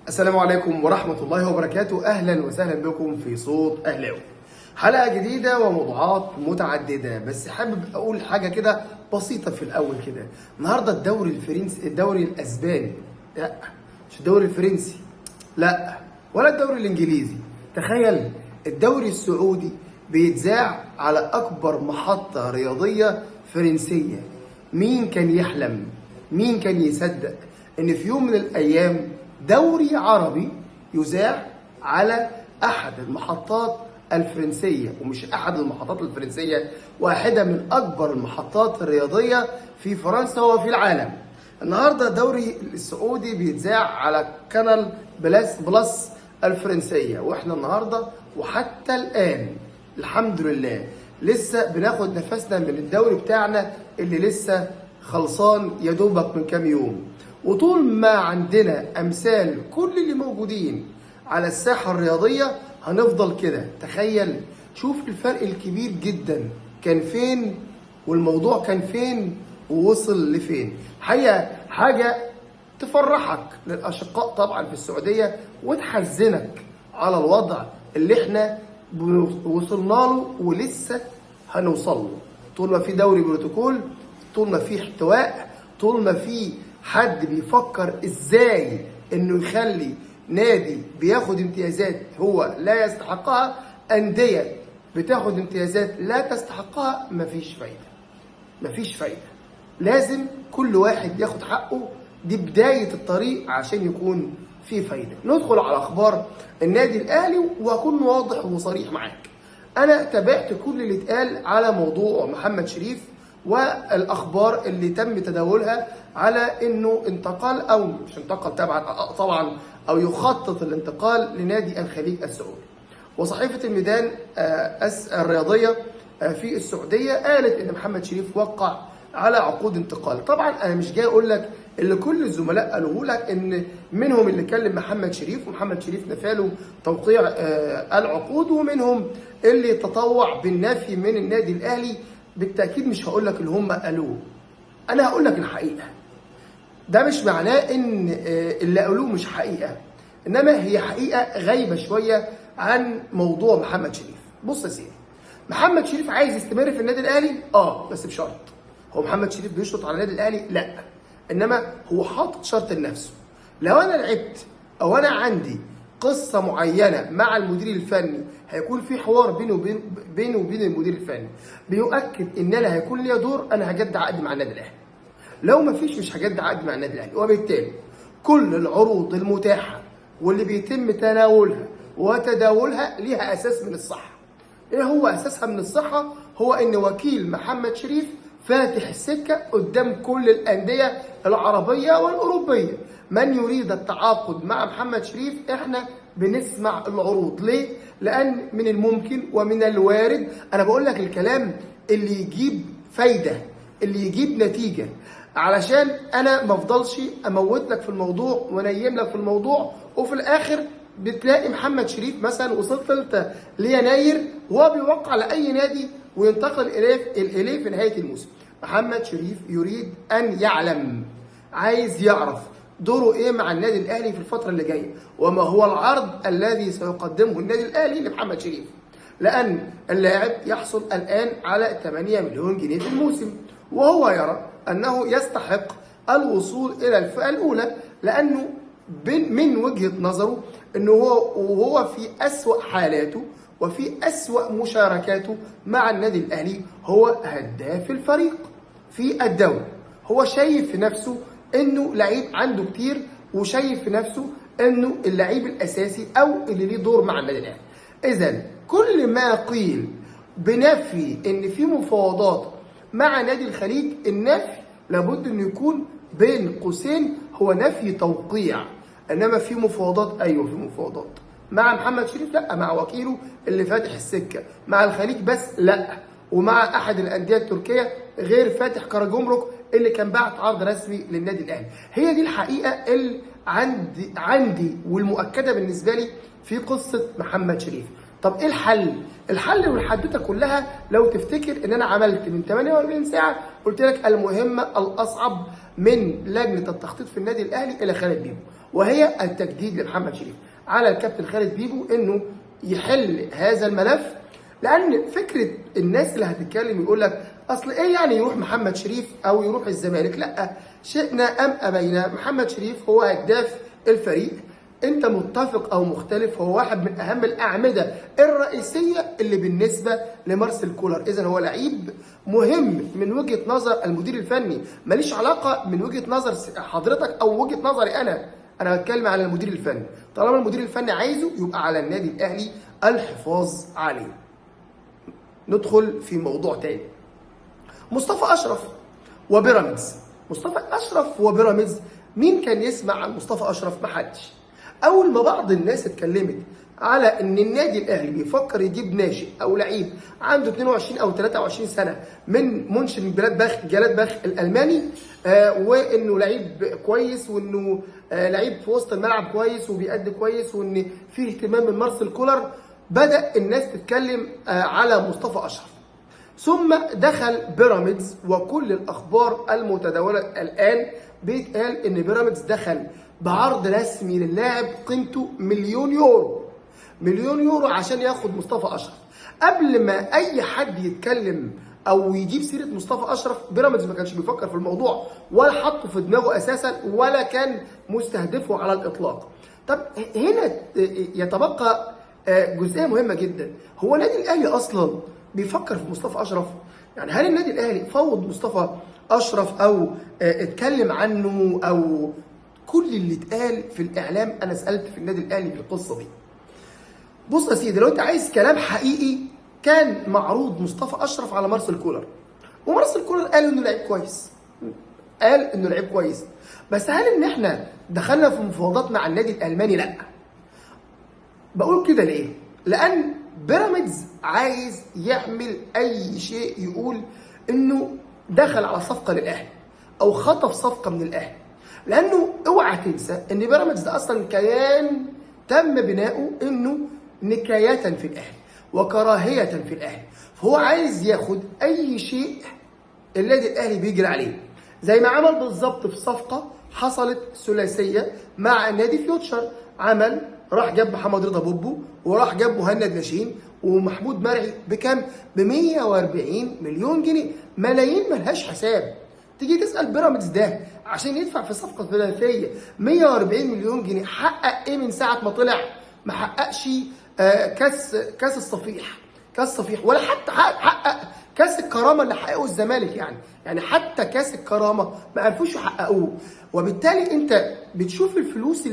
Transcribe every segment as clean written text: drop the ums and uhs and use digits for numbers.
السلام عليكم ورحمة الله وبركاته. أهلا وسهلا بكم في صوت أهلاوي. حلقة جديدة وموضوعات متعددة، بس حابب أقول حاجة كده بسيطة في الأول كده. النهاردة الدوري الفرنسي، الدوري الأسباني، لا مش الدوري الفرنسي، لا ولا الدوري الإنجليزي. تخيل الدوري السعودي بيتذاع على أكبر محطة رياضية فرنسية. مين كان يحلم؟ مين كان يصدق إن في يوم من الأيام دوري عربي يذاع على أحد المحطات الفرنسية؟ ومش أحد المحطات الفرنسية، واحدة من أكبر المحطات الرياضية في فرنسا وفي العالم. النهاردة الدوري السعودي بيتذاع على قناة بلس الفرنسية، واحنا النهاردة وحتى الآن الحمد لله لسه بناخد نفسنا من الدوري بتاعنا اللي لسه خلصان يا دوبك من كام يوم. وطول ما عندنا امثال كل اللي موجودين على الساحه الرياضيه هنفضل كده. تخيل، شوف الفرق الكبير جدا كان فين، والموضوع كان فين ووصل لفين. حقيقه حاجه تفرحك للاشقاء طبعا في السعوديه، وتحزنك على الوضع اللي احنا وصلنا له ولسه هنوصل له. طول ما في دوري بروتوكول، طول ما في احتواء، طول ما في حد بيفكر ازاي انه يخلي نادي بياخد امتيازات هو لا يستحقها، انديه بتاخد امتيازات لا تستحقها، مفيش فايده. مفيش فايده. لازم كل واحد ياخد حقه. دي بدايه الطريق عشان يكون في فايده. ندخل على اخبار النادي الاهلي، وهكون واضح وصريح معاك. انا تابعت كل اللي اتقال على موضوع محمد شريف والاخبار اللي تم تداولها على انه انتقل او مش انتقل طبعا او يخطط الانتقال لنادي الخليج السعودي. وصحيفه الميدان الرياضيه في السعوديه قالت ان محمد شريف وقع على عقود انتقال. طبعا انا مش جاي اقول لك اللي كل الزملاء قالوه لك، ان منهم اللي كلم محمد شريف ومحمد شريف نفاله توقيع العقود، ومنهم اللي تطوع بالنفي من النادي الاهلي. بالتاكيد مش هقول لك اللي هم قالوه، انا هقول لك الحقيقه. ده مش معناه ان اللي قالوه مش حقيقه، انما هي حقيقه غايبه شويه عن موضوع محمد شريف. بص يا سيدي، محمد شريف عايز يستمر في النادي الاهلي بس بشرط. هو محمد شريف بيشرط على النادي الاهلي؟ لا، انما هو حاطط شرط لنفسه. لو انا لعبت او انا عندي قصه معينه مع المدير الفني، هيكون في حوار بيني وبين المدير الفني بيؤكد ان انا هيكون ليا دور، انا هجدد عقدي مع النادي الاهلي. لو ما فيش مش هجدد عقدي مع النادي الاهلي. وبالتالي كل العروض المتاحه واللي بيتم تناولها وتداولها ليها اساس من الصحه. ايه هو اساسها من الصحه؟ هو ان وكيل محمد شريف فاتح السكه قدام كل الانديه العربيه والاوروبيه. من يريد التعاقد مع محمد شريف احنا بنسمع العروض. ليه؟ لان من الممكن ومن الوارد، انا بقول لك الكلام اللي يجيب فايده، اللي يجيب نتيجه، علشان انا ما افضلش اموت لك في الموضوع ونيم لك في الموضوع، وفي الاخر بتلاقي محمد شريف مثلا وصلت ليناير وهو بيوقع لاي نادي وينتقل اليه في نهايه الموسم. محمد شريف يريد ان يعلم، عايز يعرف دوره ايه مع النادي الاهلي في الفتره اللي جايه، وما هو العرض الذي سيقدمه النادي الاهلي لمحمد شريف. لان اللاعب يحصل الان على 8 مليون جنيه في الموسم، وهو يرى انه يستحق الوصول الى الفئه الاولى، لانه من وجهه نظره انه وهو في اسوأ حالاته وفي اسوأ مشاركاته مع النادي الاهلي هو هداف الفريق في الدوري. هو شايف في نفسه انه لعيب عنده كتير، وشايف في نفسه انه اللعيب الاساسي او اللي ليه دور مع النادي الاهلي. اذا كل ما قيل بنفي ان في مفاوضات مع نادي الخليج، النفي لابد انه يكون بين قوسين هو نفي توقيع. انما في مفاوضات، ايوه في مفاوضات مع محمد شريف، لا مع وكيله اللي فاتح السكه. مع الخليج بس لا، ومع احد الانديه التركيه غير فاتح كراجومروك اللي كان بعت عرض رسمي للنادي الاهلي. هي دي الحقيقه اللي عندي والمؤكده بالنسبه لي في قصه محمد شريف. طب ايه الحل؟ الحل والحدوته كلها لو تفتكر ان انا عملت من 48 ساعه قلت لك المهمه الاصعب من لجنه التخطيط في النادي الاهلي الى خالد بيبو، وهي التجديد لمحمد شريف. على الكابتن خالد بيبو انه يحل هذا الملف، لان فكره الناس اللي هتتكلم يقول لك اصل ايه يعني يروح محمد شريف او يروح الزمالك؟ لا، شئنا ام ابينا محمد شريف هو هداف الفريق. انت متفق او مختلف، هو واحد من اهم الاعمده الرئيسيه اللي بالنسبه لمارسيل كولر. اذا هو لعيب مهم من وجهه نظر المدير الفني، ماليش علاقه من وجهه نظر حضرتك او وجهه نظري انا بتكلم على المدير الفني. طالما المدير الفني عايزه يبقى على النادي الاهلي الحفاظ عليه. ندخل في موضوع تاني، مصطفى اشرف وبيراميدز. مصطفى اشرف وبيراميدز، مين كان يسمع عن مصطفى اشرف؟ محدش. اول ما بعض الناس اتكلمت على ان النادي الاهلي بيفكر يجيب ناشئ او لعيب عنده 22 او 23 سنه من منشن جلادباخ الالماني، وانه لعيب كويس، وانه لعيب في وسط الملعب كويس وبيأدي كويس، وان فيه اهتمام من مارسيل كولر، بدأ الناس تتكلم على مصطفى اشرف. ثم دخل بيراميدز، وكل الاخبار المتداوله الان بيتقال ان بيراميدز دخل بعرض رسمي للاعب قيمته مليون يورو. مليون يورو عشان ياخد مصطفى اشرف. قبل ما اي حد يتكلم او يجيب سيره مصطفى اشرف، بيراميدز ما كانش بيفكر في الموضوع ولا حطه في دماغه اساسا ولا كان مستهدفه على الاطلاق. طب هنا يتبقى جزئيه مهمه جدا، هو النادي الاهلي اصلا بيفكر في مصطفى اشرف؟ يعني هل النادي الاهلي فوض مصطفى اشرف او اتكلم عنه؟ او كل اللي اتقال في الاعلام، انا سالت في النادي الاهلي في القصه دي. بص يا سيدي، لو انت عايز كلام حقيقي، كان معروض مصطفى اشرف على مارسيل كولر، ومارسيل كولر قال انه لعيب كويس، قال انه لعيب كويس. بس هل ان احنا دخلنا في مفاوضات مع النادي الالماني؟ لا. بقول كده ليه؟ لان بيراميدز عايز يعمل اي شيء يقول انه دخل على صفقه للاهلي او خطف صفقه من الاهلي، لانه اوعى تنسى ان بيراميدز ده اصلا كيان تم بناؤه انه نكايه في الاهلي وكراهيه في الاهلي، فهو عايز ياخد اي شيء النادي الاهلي بيجري عليه، زي ما عمل بالظبط في صفقه حصلت ثلاثيه مع نادي فيوتشر. راح جاب محمد رضا بوبو، وراح جاب مهند لاشين ومحمود مرعي بكام؟ ب 140 مليون جنيه، ملايين ملهاش حساب. تيجي تسال بيراميدز ده عشان يدفع في صفقه ثلاثيه 140 مليون جنيه، حقق ايه من ساعه ما طلع؟ ما حققش كاس الصفيح، ولا حتى حقق كاس الكرامه اللي حققه الزمالك. يعني حتى كاس الكرامه ما عرفوش يحققوه. وبالتالي انت بتشوف الفلوس،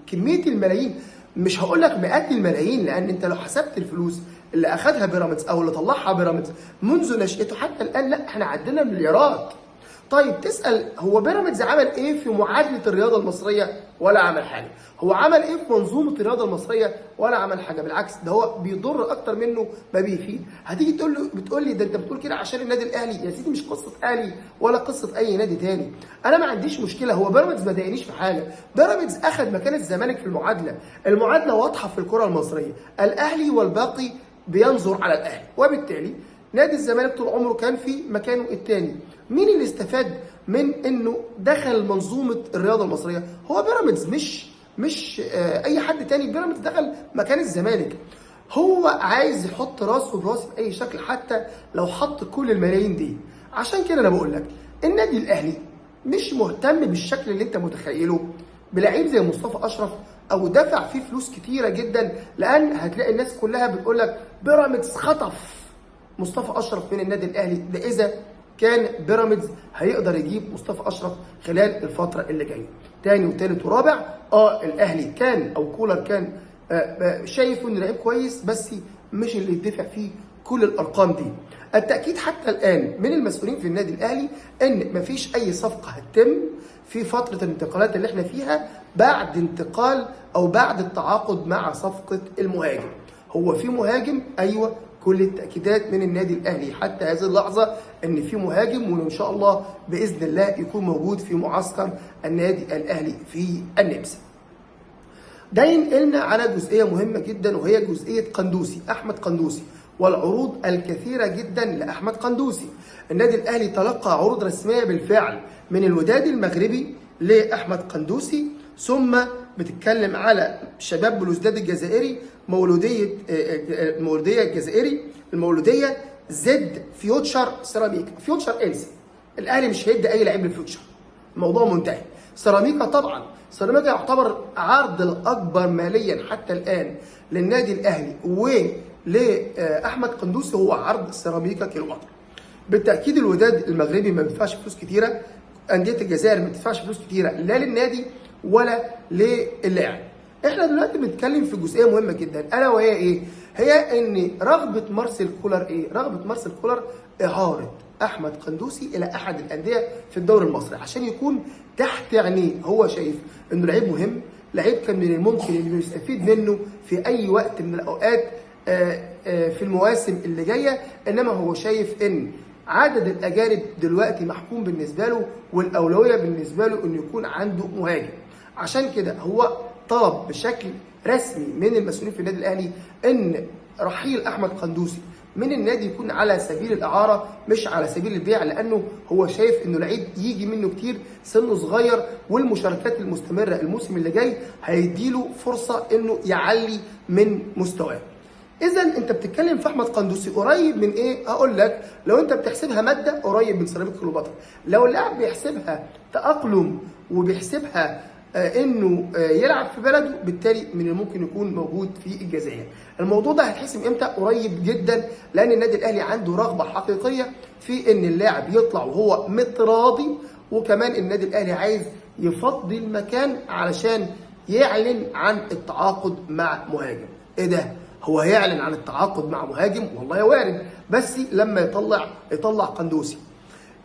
كميه الملايين، مش هقول لك مئات الملايين، لان انت لو حسبت الفلوس اللي اخذها بيراميدز او اللي طلعها بيراميدز منذ نشأته حتى الان، لا احنا عدينا مليارات. طيب تسال هو بيراميدز عمل ايه في معادله الرياضه المصريه؟ ولا عمل حاجه. هو عمل ايه في منظومه الرياضه المصريه؟ ولا عمل حاجه، بالعكس ده هو بيضر اكتر منه ما بيفيد. هتيجي بتقول لي ده انت بتقول كده عشان النادي الاهلي. يا سيدي مش قصه اهلي ولا قصه اي نادي تاني، انا ما عنديش مشكله. هو بيراميدز ما ضايقنيش في حاجه، بيراميدز اخذ مكان الزمالك في المعادله واضحه في الكره المصريه، الاهلي والباقي بينظر على الاهلي، وبالتالي نادي الزمالك طول عمره كان في مكانه الثاني. مين اللي استفاد من انه دخل منظومه الرياضه المصريه؟ هو بيراميدز، مش اي حد تاني. بيراميدز دخل مكان الزمالك، هو عايز يحط راسه براس باي شكل، حتى لو حط كل الملايين دي. عشان كده انا بقول لك النادي الاهلي مش مهتم بالشكل اللي انت متخيله بلعيب زي مصطفى اشرف، او دفع فيه فلوس كتيره جدا، لان هتلاقي الناس كلها بتقول لك بيراميدز خطف مصطفى اشرف من النادي الاهلي. ده اذا كان بيراميدز هيقدر يجيب مصطفى اشرف خلال الفتره اللي جايه. تاني وتالت ورابع، الاهلي كان او كولر كان شايف انه لعيب كويس، بس مش اللي يدفع فيه كل الارقام دي. التاكيد حتى الان من المسؤولين في النادي الاهلي ان مفيش اي صفقه هتتم في فتره الانتقالات اللي احنا فيها بعد انتقال او بعد التعاقد مع صفقه المهاجم. هو في مهاجم، ايوه، كل التأكيدات من النادي الأهلي حتى هذه اللحظة إن في مهاجم، وإن شاء الله بإذن الله يكون موجود في معسكر النادي الأهلي في النمسا. ده ينقلنا على جزئيه مهمه جدا، وهي جزئيه قندوسي، احمد قندوسي، والعروض الكثيره جدا لاحمد قندوسي. النادي الاهلي تلقى عروض رسميه بالفعل من الوداد المغربي لاحمد قندوسي، ثم بتتكلم على شباب بلوزداد الجزائري، مولوديه الجزائري، المولوديه زد فيوتشر سيراميكا. فيوتشر انسى، الاهلي مش هيدي اي لعيب للفيوتشر، الموضوع منتهي. سيراميكا طبعا، سيراميكا يعتبر عرض الاكبر ماليا حتى الان للنادي الاهلي ولاحمد قندوسي هو عرض سيراميكا كيلوباترا. بالتاكيد الوداد المغربي ما بيدفعش فلوس كتيره، انديه الجزائر ما بتدفعش فلوس كتيره لا للنادي ولا للاعب. احنا دلوقتي بنتكلم في جزئيه مهمه جدا، الا وهي ايه؟ هي ان رغبه مارسيل كولر ايه؟ رغبه مارسيل كولر اعاره احمد قندوسي الى احد الانديه في الدوري المصري عشان يكون تحت عينيه. هو شايف انه لعيب مهم، لعيب كان من الممكن انه يستفيد منه في اي وقت من الاوقات في المواسم اللي جايه، انما هو شايف ان عدد الاجانب دلوقتي محكوم بالنسبه له، والاولويه بالنسبه له انه يكون عنده مهاجم. عشان كده هو طلب بشكل رسمي من المسؤولين في النادي الاهلي ان رحيل احمد قندوسي من النادي يكون على سبيل الاعاره مش على سبيل البيع، لانه هو شايف انه لعيب يجي منه كتير، سنه صغير، والمشاركات المستمره الموسم اللي جاي هيديله فرصه انه يعلي من مستواه. اذا انت بتتكلم في احمد قندوسي قريب من ايه؟ هقول لك، لو انت بتحسبها ماده قريب من سيراميكا كليوباترا، لو اللاعب بيحسبها تاقلم وبيحسبها انه يلعب في بلده، بالتالي من الممكن يكون موجود في الجزائر. الموضوع ده هيتحسم امتى؟ قريب جدا، لان النادي الاهلي عنده رغبه حقيقيه في ان اللاعب يطلع وهو متراضي، وكمان النادي الاهلي عايز يفضي المكان علشان يعلن عن التعاقد مع مهاجم. ايه ده؟ هو هيعلن عن التعاقد مع مهاجم؟ والله وارد، بس لما يطلع قندوسي.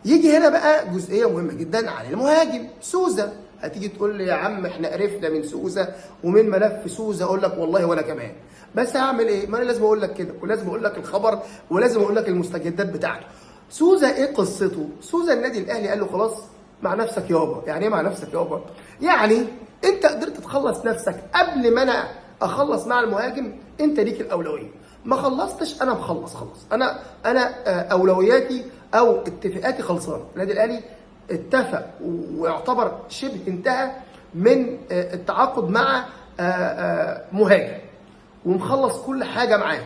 يجي هنا بقى جزئيه مهمه جدا عن المهاجم سوزا. هتيجي تقول لي يا عم احنا قرفنا من سوزا ومن ملف سوزا، اقول لك والله وانا كمان، بس هعمل ايه؟ ما انا لازم اقول لك كده، ولازم اقول لك الخبر، ولازم اقول لك المستجدات بتاعته. سوزا ايه قصته؟ سوزا النادي الاهلي قال له خلاص مع نفسك يابا. يعني ايه مع نفسك يابا؟ يعني انت قدرت تخلص نفسك قبل ما انا اخلص مع المهاجم، انت ليك الاولويه. ما خلصتش، انا مخلص خلاص. انا اولوياتي او اتفاقاتي خلصانه. النادي الاهلي اتفق ويعتبر شبه انتهى من التعاقد مع مهاجم، ومخلص كل حاجه معاه،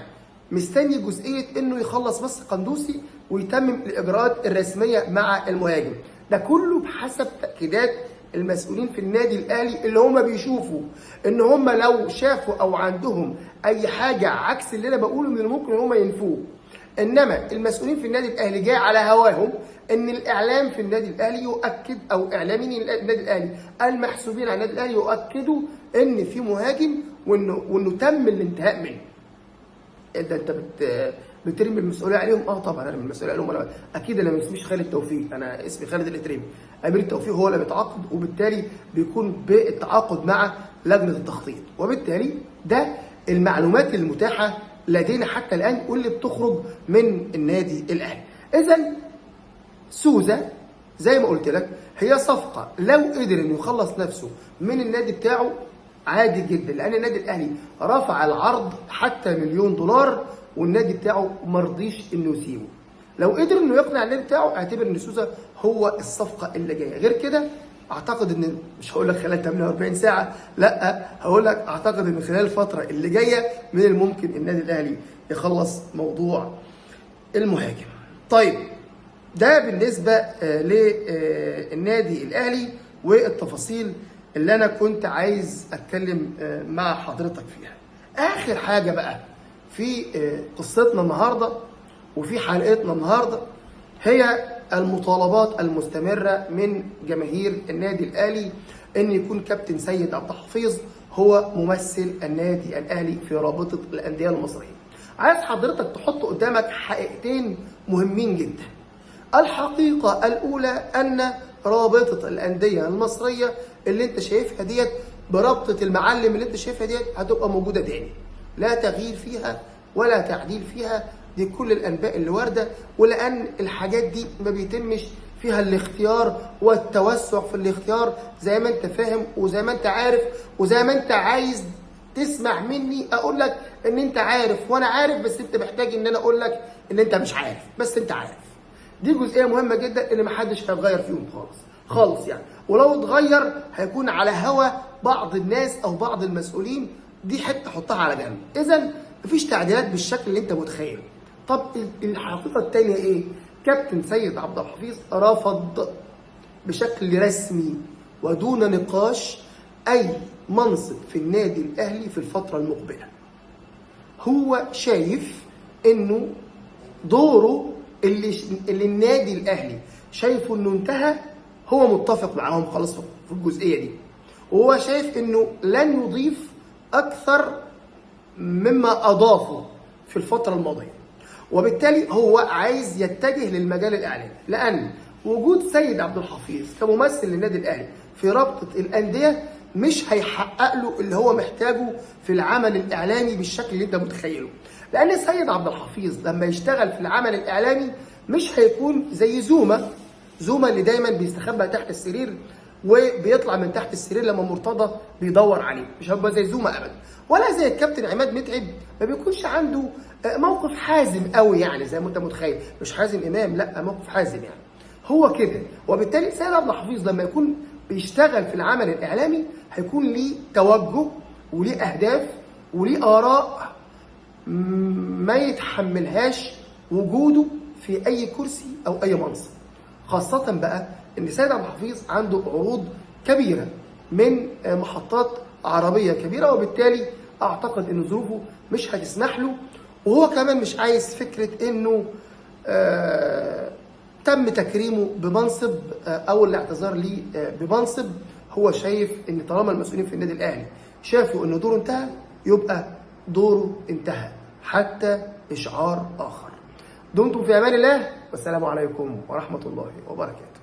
مستني جزئيه انه يخلص بس قندوسي ويتمم الاجراءات الرسميه مع المهاجم. ده كله بحسب تاكيدات المسؤولين في النادي الاهلي، اللي هم بيشوفوا ان هم لو شافوا او عندهم اي حاجه عكس اللي انا بقوله من الممكن ان هم ينفوه. انما المسؤولين في النادي الاهلي جاي على هواهم ان الاعلام في النادي الاهلي يؤكد، او اعلاميين النادي الاهلي المحسوبين على النادي الاهلي يؤكدوا ان في مهاجم وانه تم الانتهاء منه. ده انت بترمي المسؤوليه عليهم؟ اه طبعا انا من المسؤوليه عليهم. انا اكيد انا ما اسميش خالد توفيق، انا اسمي خالد الاتريمي. امير التوفيق هو اللي بيتعاقد، وبالتالي بيكون بالتعاقد مع لجنه التخطيط، وبالتالي ده المعلومات المتاحه لدينا حتى الان واللي بتخرج من النادي الاهلي. اذا سوزا زي ما قلت لك هي صفقه لو قدر انه يخلص نفسه من النادي بتاعه عادي جدا، لان النادي الاهلي رفع العرض حتى $1,000,000 والنادي بتاعه ما رضيش انه يسيبه. لو قدر انه يقنع النادي بتاعه اعتبر ان سوزا هو الصفقه اللي جايه. غير كده اعتقد ان مش هقول لك خلال 48 ساعه، لا هقول لك اعتقد ان خلال الفتره اللي جايه من الممكن النادي الاهلي يخلص موضوع المهاجم. طيب ده بالنسبه للنادي الاهلي والتفاصيل اللي انا كنت عايز اتكلم مع حضرتك فيها. اخر حاجه بقى في قصتنا النهارده وفي حلقتنا النهارده هي المطالبات المستمره من جماهير النادي الاهلي ان يكون كابتن سيد عبد الحفيظ هو ممثل النادي الاهلي في رابطه الانديه المصريه. عايز حضرتك تحط قدامك حقيقتين مهمين جدا. الحقيقه الاولى ان رابطه الانديه المصريه اللي انت شايفها ديت برابطه المعلم اللي انت شايفها ديت هتبقى موجوده تاني، لا تغيير فيها ولا تعديل فيها. دي كل الانباء اللي وارده، ولان الحاجات دي ما بيتمش فيها الاختيار والتوسع في الاختيار زي ما انت فاهم وزي ما انت عارف وزي ما انت عايز تسمع مني اقول لك ان انت عارف وانا عارف، بس انت محتاج ان انا اقول لك ان انت مش عارف بس انت عارف. دي جزئيه مهمه جدا اللي محدش هيتغير فيهم خالص خالص يعني، ولو اتغير هيكون على هوى بعض الناس او بعض المسؤولين. دي حته حطها على جنب. اذا مفيش تعديلات بالشكل اللي انت متخيله. طب الحقيقه الثانيه ايه؟ كابتن سيد عبد الحفيظ رفض بشكل رسمي ودون نقاش اي منصب في النادي الاهلي في الفتره المقبله. هو شايف انه دوره اللي النادي الاهلي شايفه انه انتهى، هو متفق معاهم خلاص في الجزئيه دي، وهو شايف انه لن يضيف اكثر مما اضافه في الفتره الماضيه، وبالتالي هو عايز يتجه للمجال الاعلامي، لان وجود سيد عبد الحفيظ كممثل للنادي الاهلي في رابطه الانديه مش هيحقق له اللي هو محتاجه في العمل الاعلامي بالشكل اللي انت متخيله. لان سيد عبد الحفيظ لما يشتغل في العمل الاعلامي مش هيكون زي زوما اللي دايما بيستخبى تحت السرير وبيطلع من تحت السرير لما مرتضى بيدور عليه، مش هيبقى زي زوما ابدا، ولا زي الكابتن عماد متعب ما بيكونش عنده موقف حازم قوي يعني زي ما انت متخيل، مش حازم امام، لا موقف حازم يعني هو كده. وبالتالي سيد عبد الحفيظ لما يكون بيشتغل في العمل الاعلامي هيكون ليه توجه وليه اهداف وليه اراء ما يتحملهاش وجوده في اي كرسي او اي منصب، خاصة بقى ان سيد عبد الحفيظ عنده عروض كبيرة من محطات عربية كبيرة، وبالتالي اعتقد ان ظروفه مش هتسمح له، وهو كمان مش عايز فكرة انه تم تكريمه بمنصب او الاعتذار ليه بمنصب. هو شايف ان طالما المسؤولين في النادي الاهلي شافوا ان دوره انتهى يبقى دوره انتهى حتى اشعار اخر. دمتم في امان الله والسلام عليكم ورحمة الله وبركاته.